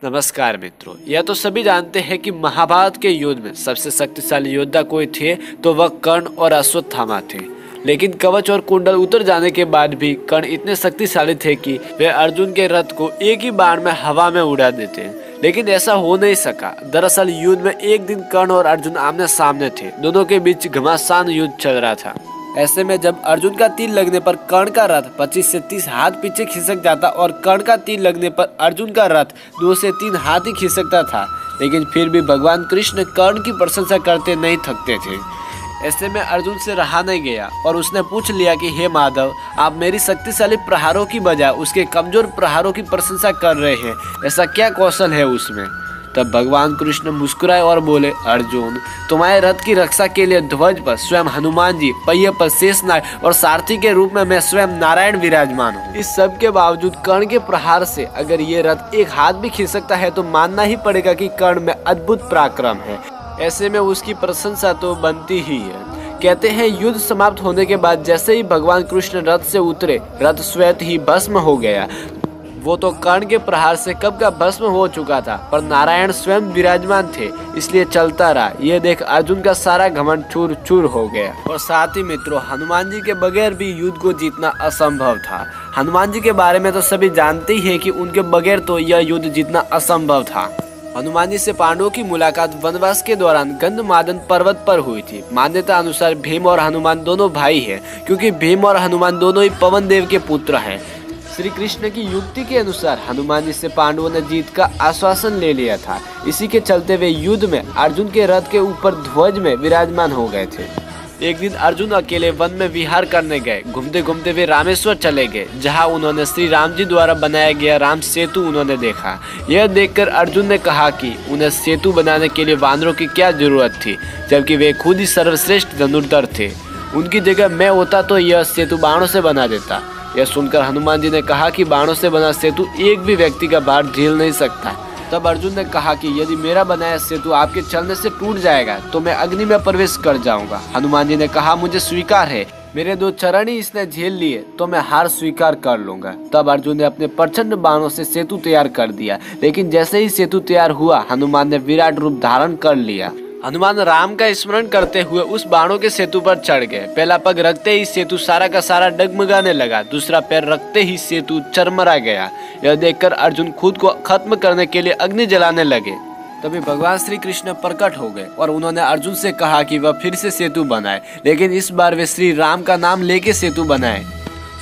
नमस्कार मित्रों, यह तो सभी जानते हैं कि महाभारत के युद्ध में सबसे शक्तिशाली योद्धा कोई थे तो वह कर्ण और अश्वत्थामा थे। लेकिन कवच और कुंडल उतर जाने के बाद भी कर्ण इतने शक्तिशाली थे कि वे अर्जुन के रथ को एक ही बाण में हवा में उड़ा देते। लेकिन ऐसा हो नहीं सका। दरअसल युद्ध में एक दिन कर्ण और अर्जुन आमने सामने थे। दोनों के बीच घमासान युद्ध चल रहा था। ऐसे में जब अर्जुन का तीर लगने पर कर्ण का रथ 25 से 30 हाथ पीछे खिसक जाता और कर्ण का तीर लगने पर अर्जुन का रथ 2 से 3 हाथ ही खिसकता था। लेकिन फिर भी भगवान कृष्ण कर्ण की प्रशंसा करते नहीं थकते थे। ऐसे में अर्जुन से रहा नहीं गया और उसने पूछ लिया कि हे माधव, आप मेरी शक्तिशाली प्रहारों की बजाय उसके कमजोर प्रहारों की प्रशंसा कर रहे हैं, ऐसा क्या कौशल है उसमें? तब भगवान कृष्ण मुस्कुराए और बोले, अर्जुन, तुम्हारे रथ की रक्षा के लिए ध्वज पर स्वयं हनुमान जी, पहिए पर शेषनाग और सारथी के रूप में मैं स्वयं नारायण विराजमान हूँ। इस सब के बावजूद कर्ण के प्रहार से अगर ये रथ एक हाथ भी खिसकता है तो मानना ही पड़ेगा कि कर्ण में अद्भुत पराक्रम है। ऐसे में उसकी प्रशंसा तो बनती ही है। कहते हैं युद्ध समाप्त होने के बाद जैसे ही भगवान कृष्ण रथ से उतरे, रथ स्वयं ही भस्म हो गया। वो तो कर्ण के प्रहार से कब का भस्म हो चुका था, पर नारायण स्वयं विराजमान थे, इसलिए चलता रहा। ये देख अर्जुन का सारा घमंड चूर चूर हो गया। और साथ ही मित्रों, हनुमान जी के बगैर भी युद्ध को जीतना असंभव था। हनुमान जी के बारे में तो सभी जानते ही हैं कि उनके बगैर तो यह युद्ध जीतना असंभव था। हनुमान जी से पांडवों की मुलाकात वनवास के दौरान गंधमादन पर्वत पर हुई थी। मान्यता अनुसार भीम और हनुमान दोनों भाई हैं, क्योंकि भीम और हनुमान दोनों ही पवन देव के पुत्र हैं। श्री कृष्ण की युक्ति के अनुसार हनुमान जी से पांडवों ने जीत का आश्वासन ले लिया था। इसी के चलते वे युद्ध में अर्जुन के रथ के ऊपर ध्वज में विराजमान हो गए थे। एक दिन अर्जुन अकेले वन में विहार करने गए। घूमते घूमते वे रामेश्वर चले गए, जहां उन्होंने श्री राम जी द्वारा बनाया गया राम सेतु उन्होंने देखा। यह देखकर अर्जुन ने कहा कि उन्हें सेतु बनाने के लिए वानरों की क्या जरूरत थी, जबकि वे खुद ही सर्वश्रेष्ठ धनुर्धर थे। उनकी जगह मैं होता तो यह सेतु बाणों से बना देता। यह सुनकर हनुमान जी ने कहा कि बाणों से बना सेतु एक भी व्यक्ति का भार झेल नहीं सकता। तब अर्जुन ने कहा कि यदि मेरा बनाया सेतु आपके चलने से टूट जाएगा तो मैं अग्नि में प्रवेश कर जाऊंगा। हनुमान जी ने कहा, मुझे स्वीकार है, मेरे 2 चरण ही इसने झेल लिए तो मैं हार स्वीकार कर लूंगा। तब अर्जुन ने अपने प्रचंड बाणों से सेतु तैयार कर दिया। लेकिन जैसे ही सेतु तैयार हुआ, हनुमान ने विराट रूप धारण कर लिया। हनुमान राम का स्मरण करते हुए उस बाणों के सेतु पर चढ़ गए। पहला पग रखते ही सेतु सारा का सारा डगमगाने लगा। दूसरा पैर रखते ही सेतु चरमरा गया। यह देखकर अर्जुन खुद को खत्म करने के लिए अग्नि जलाने लगे। तभी भगवान श्री कृष्ण प्रकट हो गए और उन्होंने अर्जुन से कहा कि वह फिर से सेतु बनाए, लेकिन इस बार वे श्री राम का नाम लेके सेतु बनाए,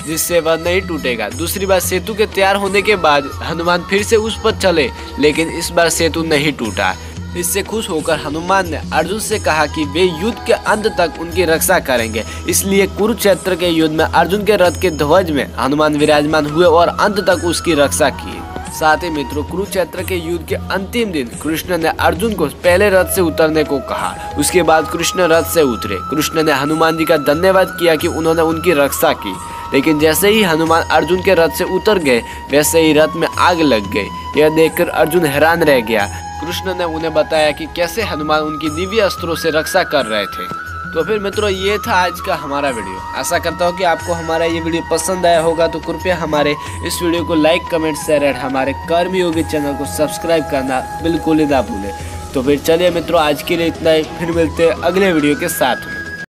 जिससे वह नहीं टूटेगा। दूसरी बार सेतु के तैयार होने के बाद हनुमान फिर से उस पर चले, लेकिन इस बार सेतु नहीं टूटा। इससे खुश होकर हनुमान ने अर्जुन से कहा कि वे युद्ध के अंत तक उनकी रक्षा करेंगे। इसलिए कुरुक्षेत्र के युद्ध में अर्जुन के रथ के ध्वज में हनुमान विराजमान हुए और अंत तक उसकी रक्षा की। साथ ही मित्रों, कुरुक्षेत्र के युद्ध के अंतिम दिन कृष्ण ने अर्जुन को पहले रथ से उतरने को कहा। उसके बाद कृष्ण रथ से उतरे। कृष्ण ने हनुमान जी का धन्यवाद किया कि उन्होंने उनकी रक्षा की। लेकिन जैसे ही हनुमान अर्जुन के रथ से उतर गए, वैसे ही रथ में आग लग गई। यह देखकर अर्जुन हैरान रह गया। कृष्ण ने उन्हें बताया कि कैसे हनुमान उनकी दिव्य अस्त्रों से रक्षा कर रहे थे। तो फिर मित्रों, ये था आज का हमारा वीडियो। आशा करता हूँ कि आपको हमारा ये वीडियो पसंद आया होगा। तो कृपया हमारे इस वीडियो को लाइक, कमेंट, शेयर और हमारे कर्मयोगी चैनल को सब्सक्राइब करना बिल्कुल ही ना भूलें। तो फिर चलिए मित्रों, आज के लिए इतना ही। फिर मिलते हैं अगले वीडियो के साथ में।